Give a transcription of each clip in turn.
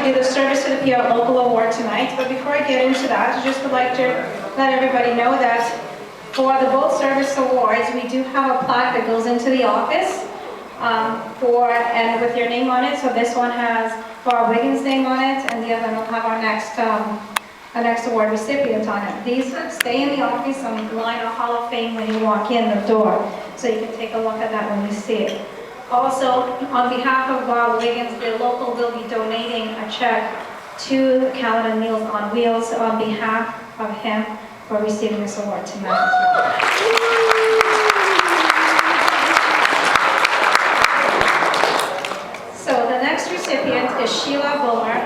Do the service to the PEOT local award tonight, but before I get into that, I just would like to let everybody know that for the both service awards, we do have a plaque that goes into the office and with your name on it. So this one has Bob Wiggins' name on it, and the other one will have our next award recipient on it. These stay in the office on the line of Hall of Fame when you walk in the door, so you can take a look at that when you see it. Also, on behalf of Bob Wiggins, the local will be donating a check to Caledon Meals on Wheels on behalf of him for receiving this award tonight. So the next recipient is Sheila Bulmer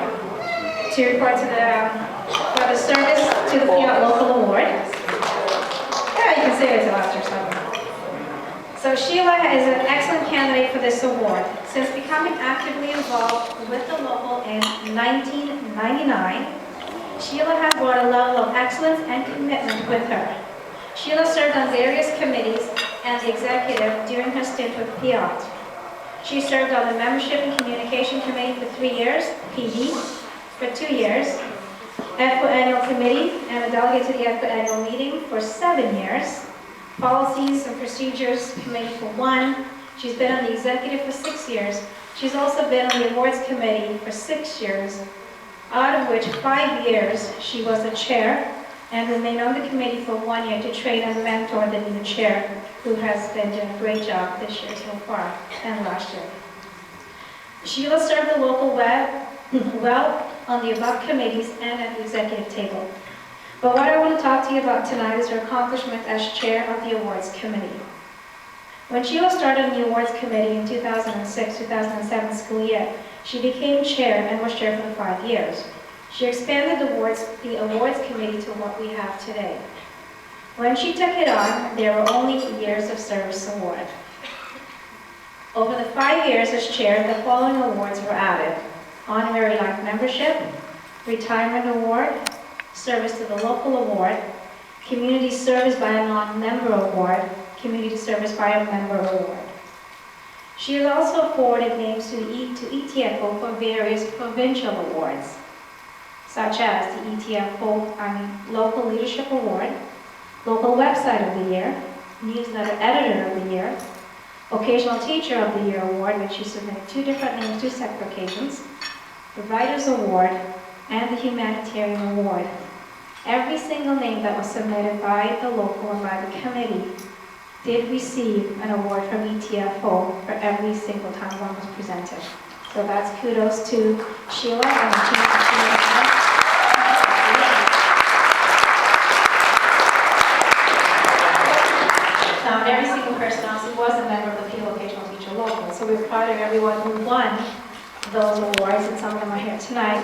to report to for the service to the PEOT local award. Yeah, you can say it after something. So Sheila is an excellent candidate for this award. Since becoming actively involved with the local in 1999, Sheila has brought a level of excellence and commitment with her. Sheila served on various committees and the executive during her stint with PEOT. She served on the Membership and Communication Committee for 3 years, PD for 2 years, EFCO Annual Committee, and a delegate to the EFCO Annual Meeting for 7 years, Policies and Procedures Committee for 1. She's been on the Executive for 6 years. She's also been on the Awards Committee for 6 years, out of which 5 years she was the chair, and remained on the committee for 1 year to train and mentor the new chair, who has been doing a great job this year so far, and last year. Sheila served the local well on the above committees and at the executive table. But what I want to talk to you about tonight is her accomplishment as chair of the awards committee. When Sheila started on the awards committee in 2006-2007 school year, she became chair and was chair for the 5 years. She expanded the awards committee to what we have today. When she took it on, there were only years of service award. Over the 5 years as chair, the following awards were added: Honorary Life Membership, Retirement Award, Service to the Local Award, Community Service by a Non-Member Award, Community Service by a Member Award. She has also forwarded names to ETFO for various provincial awards, such as the ETFO Local Leadership Award, Local Website of the Year, Newsletter Editor of the Year, Occasional Teacher of the Year Award, which she submitted 2 different names, 2 separate occasions, the Writers Award, and the Humanitarian Award. Every single name that was submitted by the local and by the committee did receive an award from ETFO for every single time one was presented. So that's kudos to Sheila and the team that she has. Every single person else was a member of the PEOT Occasional Teacher Local. So we're proud of everyone who won those awards, and some of them are here tonight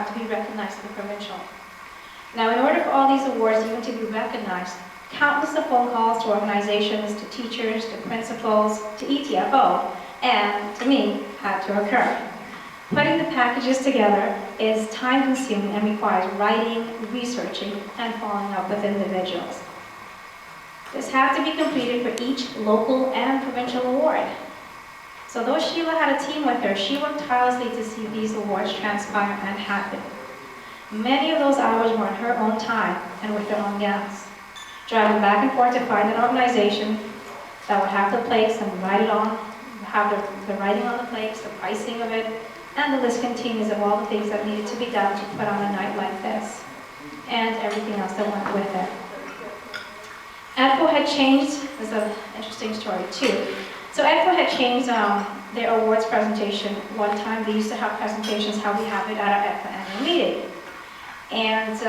to be recognized in the provincial. Now, in order for all these awards even to be recognized, countless of phone calls to organizations, to teachers, to principals, to ETFO, and to me, had to occur. Putting the packages together is time-consuming and requires writing, researching, and following up with individuals. This had to be completed for each local and provincial award. So though Sheila had a team with her, she worked tirelessly to see these awards transpire and happen. Many of those hours were in her own time and with her own gals, driving back and forth to find an organization that would have the plaques and write it on, have the writing on the plaques, the pricing of it, and the list continues of all the things that needed to be done to put on a night like this, and everything else that went with it. EDFO had changed, there's an interesting story too. So EDFO had changed their awards presentation. One time they used to have presentations how we have it at our EDFO annual meeting. And,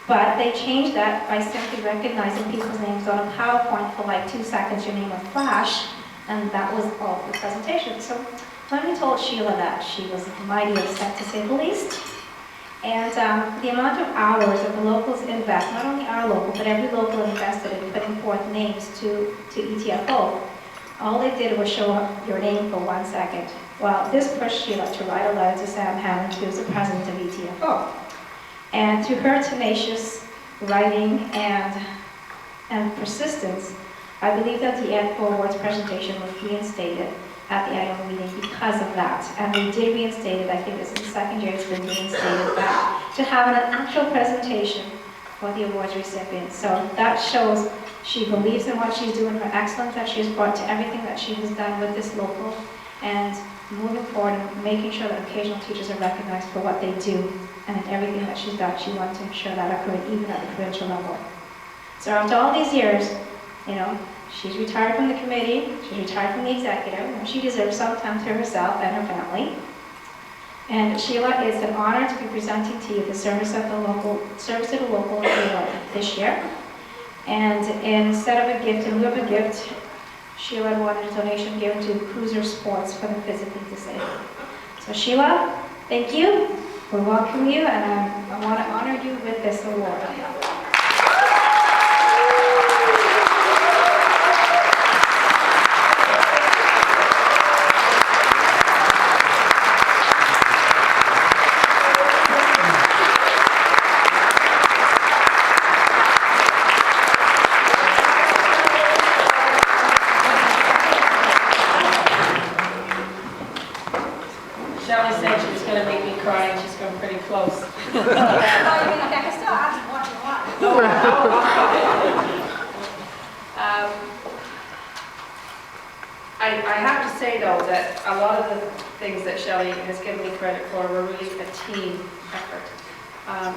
but they changed that by simply recognizing people's names on a PowerPoint for like 2 seconds, your name would flash, and that was all for the presentation. So when we told Sheila that, she was mighty upset to say the least. And the amount of hours that the locals invest, not only our local, but every local invested in putting forth names to ETFO, all they did was show up your name for 1 second. Well, this pushed Sheila to write a letter to Sam Hammond, who was the president of ETFO. And through her tenacious writing and persistence, I believe that the EDFO Awards presentation was reinstated, at the annual meeting because of that. And we did reinstate it, I think this is the second year it's been reinstated back, to have an actual presentation for the awards recipients. So that shows she believes in what she's doing, her excellence that she has brought to everything that she has done with this local, and moving forward and making sure that occasional teachers are recognized for what they do, and in everything that she's done, she wanted to ensure that occurred even at the provincial level. So after all these years, you know, she's retired from the committee, she's retired from the executive, and she deserves some time to herself and her family. And Sheila, it's an honor to be presenting to you the service to the local award this year. And instead of a gift, in lieu of a gift, Sheila wanted a donation given to Cruiser Sports for the physically disabled. So Sheila, thank you. We welcome you, and I want to honor you with this award. Shelley said she was going to make me cry, and she's come pretty close. I can still ask what you want. I have to say, though, that a lot of the things that Shelley has given me credit for were really a team effort.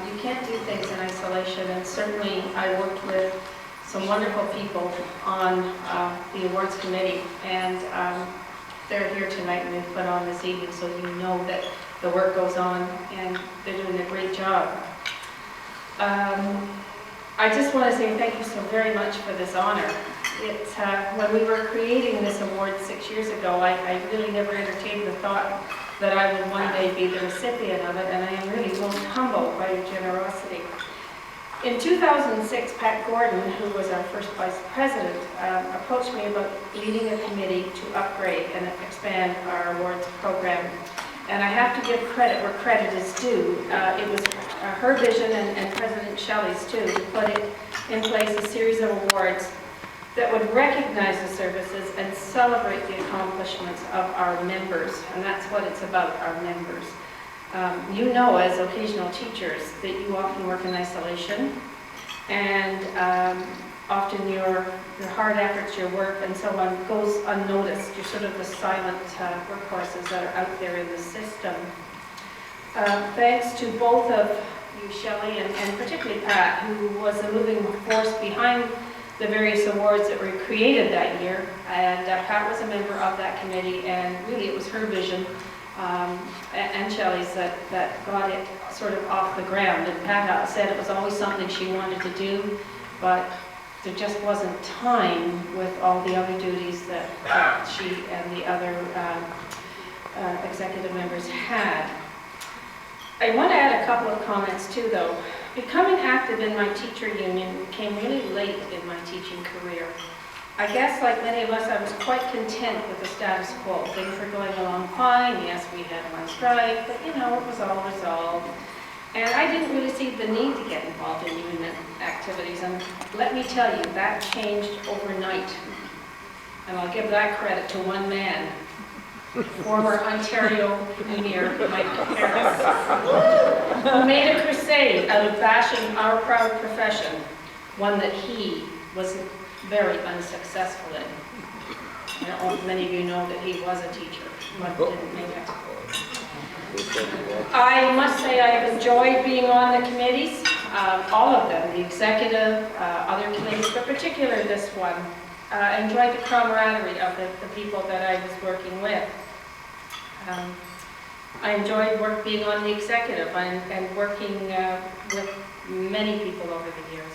You can't do things in isolation, and certainly I worked with some wonderful people on the awards committee, and they're here tonight and they've put on this evening, so you know that the work goes on and they're doing a great job. I just want to say thank you so very much for this honor. When we were creating this award 6 years ago, I really never entertained the thought that I would one day be the recipient of it, and I am really most humbled by your generosity. In 2006, Pat Gordon, who was our first vice president, approached me about leading a committee to upgrade and expand our awards program. And I have to give credit where credit is due. It was her vision and President Shelley's too, to put it in place a series of awards that would recognize the services and celebrate the accomplishments of our members. And that's what it's about, our members. You know, as occasional teachers, that you often work in isolation, and often your hard efforts, your work, and so on goes unnoticed. You're sort of the silent workhorses that are out there in the system. Thanks to both of you, Shelley, and particularly Pat, who was the moving force behind the various awards that were created that year. And Pat was a member of that committee, and really it was her vision and Shelley's that got it sort of off the ground. And Pat said it was always something she wanted to do, but there just wasn't time with all the other duties that she and the other executive members had. I want to add a couple of comments too, though. Becoming active in my teacher union came really late in my teaching career. I guess, like many of us, I was quite content with the status quo. Things were going along fine. Yes, we had one strike, but you know, it was all resolved. And I didn't really see the need to get involved in union activities. And let me tell you, that changed overnight. And I'll give that credit to one man, former Ontario Premier Mike Harris, who made a crusade out of bashing our proud profession, one that he was very unsuccessful in. You know, many of you know that he was a teacher, but didn't make it. I must say I have enjoyed being on the committees, all of them, the executive, other committees, but particularly this one. I enjoyed the camaraderie of the people that I was working with. I enjoyed being on the executive and working with many people over the years.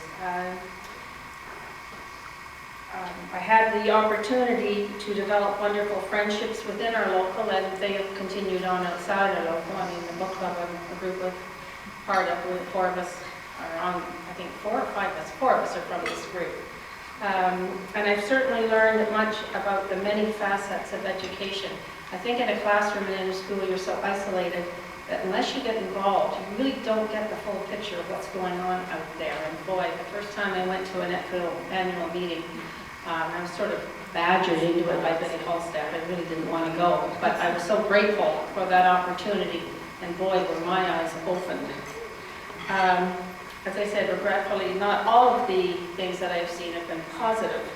I had the opportunity to develop wonderful friendships within our local, and they have continued on outside our local. I mean, the book club, I'm a group of part of, four of us are on, I think 4 or 5 of us, 4 of us are from this group. And I've certainly learned much about the many facets of education. I think in a classroom and in a school, you're so isolated that unless you get involved, you really don't get the full picture of what's going on out there. And boy, the first time I went to an annual meeting, I was sort of badgered into it by Betty Hallstaff. I really didn't want to go, but I was so grateful for that opportunity, and boy, were my eyes opened. As I said, regretfully, not all of the things that I've seen have been positive.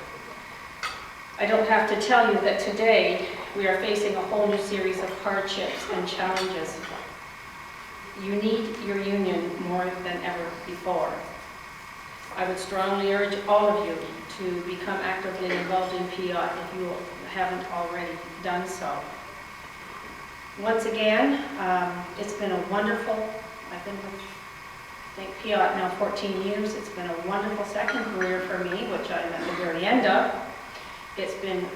I don't have to tell you that today we are facing a whole new series of hardships and challenges. You need your union more than ever before. I would strongly urge all of you to become actively involved in PEOT if you haven't already done so. Once again, it's been a wonderful, I've been with PEOT now 14 years. It's been a wonderful second career for me, which I'm at the very end of. It's been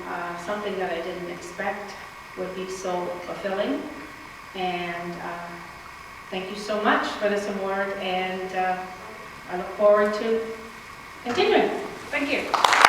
something that I didn't expect would be so fulfilling. And thank you so much for this award, and I look forward to continuing. Thank you.